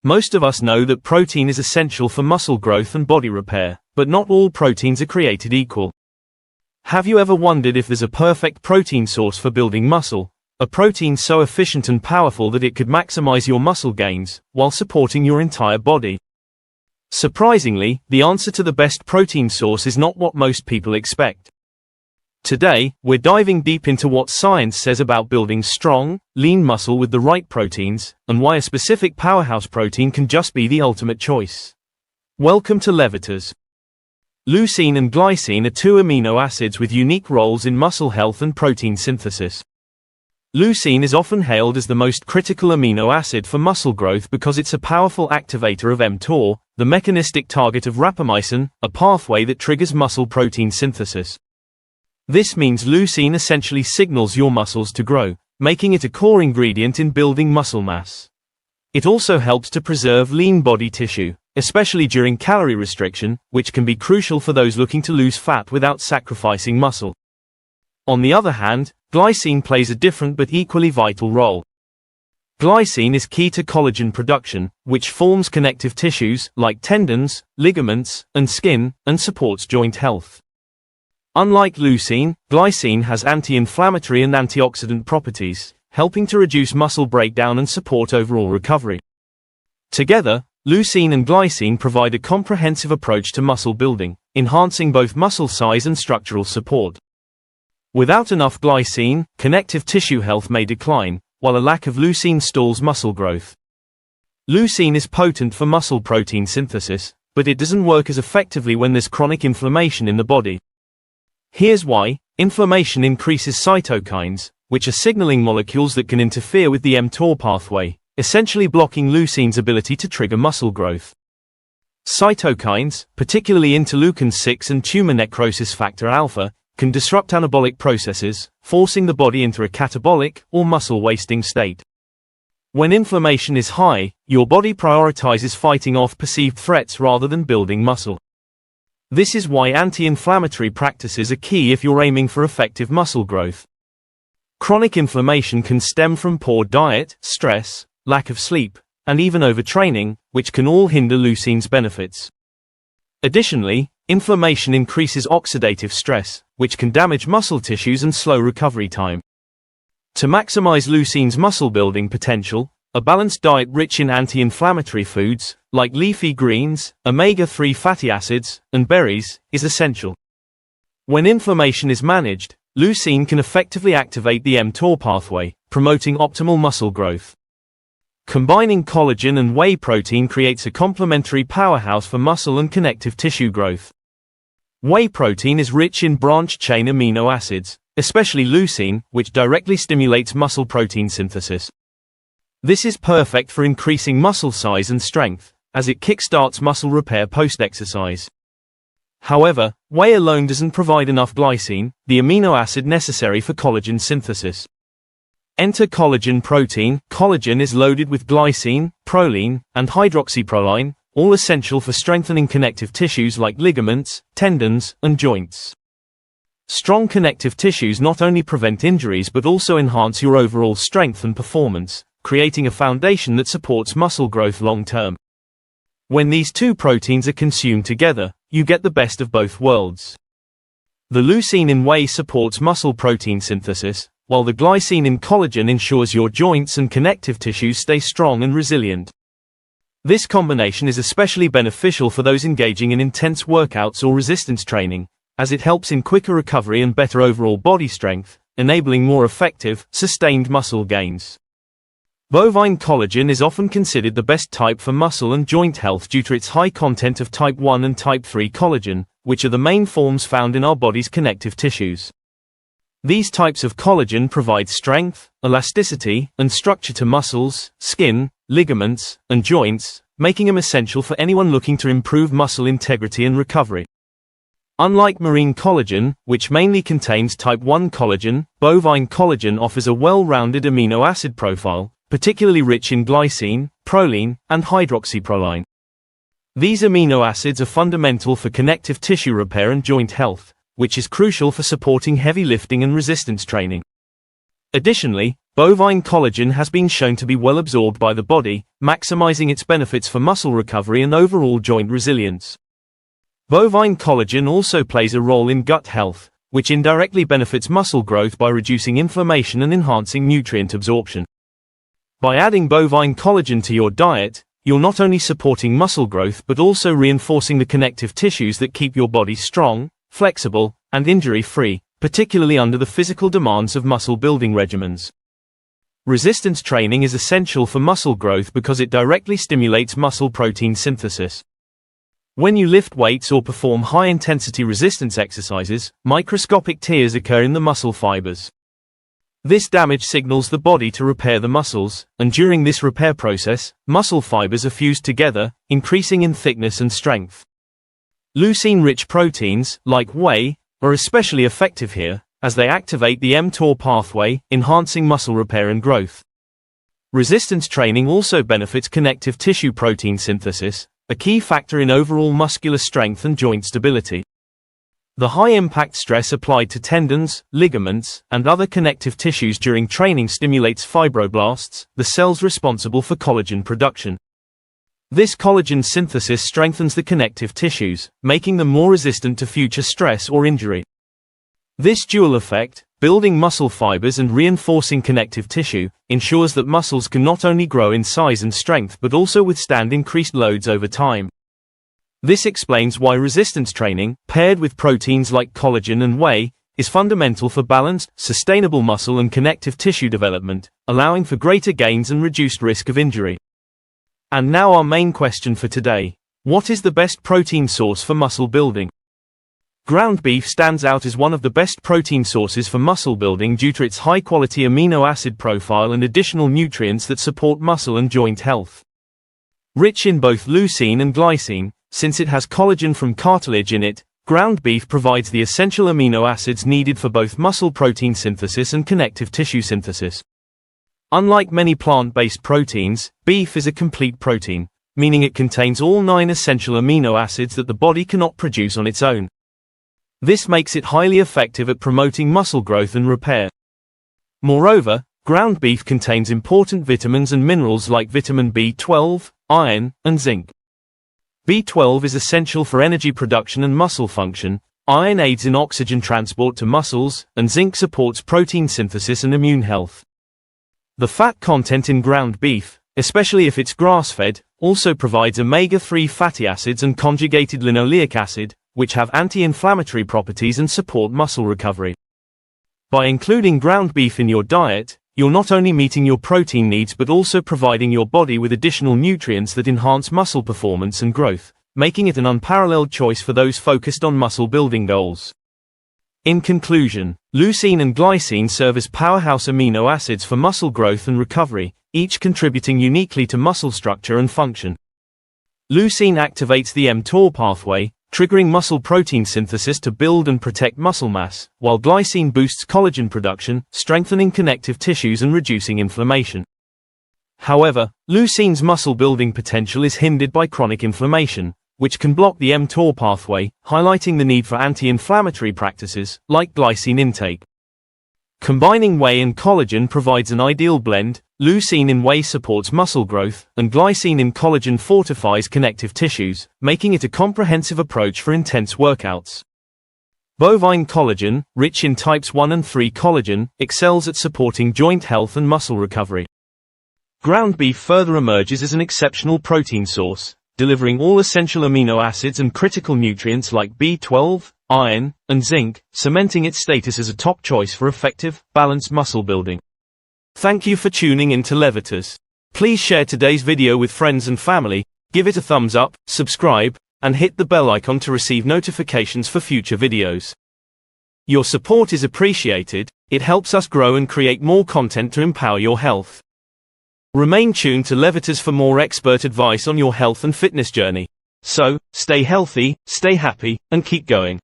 Most of us know that protein is essential for muscle growth and body repair, but not all proteins are created equal. Have you ever wondered if there's a perfect protein source for building muscle? A protein so efficient and powerful that it could maximize your muscle gains, while supporting your entire body? Surprisingly, the answer to the best protein source is not what most people expect. Today, we're diving deep into what science says about building strong, lean muscle with the right proteins, and why a specific powerhouse protein can just be the ultimate choice. Welcome to Levitas. Leucine and glycine are two amino acids with unique roles in muscle health and protein synthesis. Leucine is often hailed as the most critical amino acid for muscle growth because it's a powerful activator of mTOR, the mechanistic target of rapamycin, a pathway that triggers muscle protein synthesis. This means leucine essentially signals your muscles to grow, making it a core ingredient in building muscle mass. It also helps to preserve lean body tissue, especially during calorie restriction, which can be crucial for those looking to lose fat without sacrificing muscle. On the other hand, glycine plays a different but equally vital role. Glycine is key to collagen production, which forms connective tissues, like tendons, ligaments, and skin, and supports joint health. Unlike leucine, glycine has anti-inflammatory and antioxidant properties, helping to reduce muscle breakdown and support overall recovery. Together, leucine and glycine provide a comprehensive approach to muscle building, enhancing both muscle size and structural support. Without enough glycine, connective tissue health may decline, while a lack of leucine stalls muscle growth. Leucine is potent for muscle protein synthesis, but it doesn't work as effectively when there's chronic inflammation in the body. Here's why. Inflammation increases cytokines, which are signaling molecules that can interfere with the mTOR pathway, essentially blocking leucine's ability to trigger muscle growth. Cytokines, particularly interleukin-6 and tumor necrosis factor alpha, can disrupt anabolic processes, forcing the body into a catabolic, or muscle-wasting state. When inflammation is high, your body prioritizes fighting off perceived threats rather than building muscle. This is why anti-inflammatory practices are key if you're aiming for effective muscle growth. Chronic inflammation can stem from poor diet, stress, lack of sleep, and even overtraining, which can all hinder leucine's benefits. Additionally, inflammation increases oxidative stress, which can damage muscle tissues and slow recovery time. To maximize leucine's muscle-building potential, a balanced diet rich in anti-inflammatory foods, like leafy greens, omega-3 fatty acids, and berries, is essential. When inflammation is managed, leucine can effectively activate the mTOR pathway, promoting optimal muscle growth. Combining collagen and whey protein creates a complementary powerhouse for muscle and connective tissue growth. Whey protein is rich in branched-chain amino acids, especially leucine, which directly stimulates muscle protein synthesis. This is perfect for increasing muscle size and strength, as it kickstarts muscle repair post-exercise. However, whey alone doesn't provide enough glycine, the amino acid necessary for collagen synthesis. Enter collagen protein. Collagen is loaded with glycine, proline, and hydroxyproline, all essential for strengthening connective tissues like ligaments, tendons, and joints. Strong connective tissues not only prevent injuries but also enhance your overall strength and performance, creating a foundation that supports muscle growth long-term. When these two proteins are consumed together, you get the best of both worlds. The leucine in whey supports muscle protein synthesis, while the glycine in collagen ensures your joints and connective tissues stay strong and resilient. This combination is especially beneficial for those engaging in intense workouts or resistance training, as it helps in quicker recovery and better overall body strength, enabling more effective, sustained muscle gains. Bovine collagen is often considered the best type for muscle and joint health due to its high content of type 1 and type 3 collagen, which are the main forms found in our body's connective tissues. These types of collagen provide strength, elasticity, and structure to muscles, skin, ligaments, and joints, making them essential for anyone looking to improve muscle integrity and recovery. Unlike marine collagen, which mainly contains type 1 collagen, bovine collagen offers a well-rounded amino acid profile, particularly rich in glycine, proline, and hydroxyproline. These amino acids are fundamental for connective tissue repair and joint health, which is crucial for supporting heavy lifting and resistance training. Additionally, Bovine collagen has been shown to be well absorbed by the body, maximizing its benefits for muscle recovery and overall joint resilience. Bovine collagen also plays a role in gut health, which indirectly benefits muscle growth by reducing inflammation and enhancing nutrient absorption. By adding bovine collagen to your diet, you're not only supporting muscle growth but also reinforcing the connective tissues that keep your body strong, flexible, and injury-free, particularly under the physical demands of muscle-building regimens. Resistance training is essential for muscle growth because it directly stimulates muscle protein synthesis. When you lift weights or perform high-intensity resistance exercises, microscopic tears occur in the muscle fibers. This damage signals the body to repair the muscles, and during this repair process, muscle fibers are fused together, increasing in thickness and strength. Leucine-rich proteins, like whey, are especially effective here, as they activate the mTOR pathway, enhancing muscle repair and growth. Resistance training also benefits connective tissue protein synthesis, a key factor in overall muscular strength and joint stability. The high-impact stress applied to tendons, ligaments, and other connective tissues during training stimulates fibroblasts, the cells responsible for collagen production. This collagen synthesis strengthens the connective tissues, making them more resistant to future stress or injury. This dual effect, building muscle fibers and reinforcing connective tissue, ensures that muscles can not only grow in size and strength but also withstand increased loads over time. This explains why resistance training, paired with proteins like collagen and whey, is fundamental for balanced, sustainable muscle and connective tissue development, allowing for greater gains and reduced risk of injury. And now our main question for today: what is the best protein source for muscle building? Ground beef stands out as one of the best protein sources for muscle building due to its high-quality amino acid profile and additional nutrients that support muscle and joint health. Rich in both leucine and glycine, since it has collagen from cartilage in it, ground beef provides the essential amino acids needed for both muscle protein synthesis and connective tissue synthesis. Unlike many plant-based proteins, beef is a complete protein, meaning it contains all 9 essential amino acids that the body cannot produce on its own. This makes it highly effective at promoting muscle growth and repair. Moreover, ground beef contains important vitamins and minerals like vitamin B12, iron, and zinc. B12 is essential for energy production and muscle function, iron aids in oxygen transport to muscles, and zinc supports protein synthesis and immune health. The fat content in ground beef, especially if it's grass-fed, also provides omega-3 fatty acids and conjugated linoleic acid, which have anti-inflammatory properties and support muscle recovery. By including ground beef in your diet, you're not only meeting your protein needs but also providing your body with additional nutrients that enhance muscle performance and growth, making it an unparalleled choice for those focused on muscle building goals. In conclusion, leucine and glycine serve as powerhouse amino acids for muscle growth and recovery, each contributing uniquely to muscle structure and function. Leucine activates the mTOR pathway, triggering muscle protein synthesis to build and protect muscle mass, while glycine boosts collagen production, strengthening connective tissues and reducing inflammation. However, leucine's muscle-building potential is hindered by chronic inflammation, which can block the mTOR pathway, highlighting the need for anti-inflammatory practices, like glycine intake. Combining whey and collagen provides an ideal blend. Leucine in whey supports muscle growth, and glycine in collagen fortifies connective tissues, making it a comprehensive approach for intense workouts. Bovine collagen, rich in types 1 and 3 collagen, excels at supporting joint health and muscle recovery. Ground beef further emerges as an exceptional protein source, delivering all essential amino acids and critical nutrients like B12, iron, and zinc, cementing its status as a top choice for effective, balanced muscle building. Thank you for tuning in to Levitas. Please share today's video with friends and family, give it a thumbs up, subscribe, and hit the bell icon to receive notifications for future videos. Your support is appreciated, it helps us grow and create more content to empower your health. Remain tuned to Levitas for more expert advice on your health and fitness journey. So, stay healthy, stay happy, and keep going.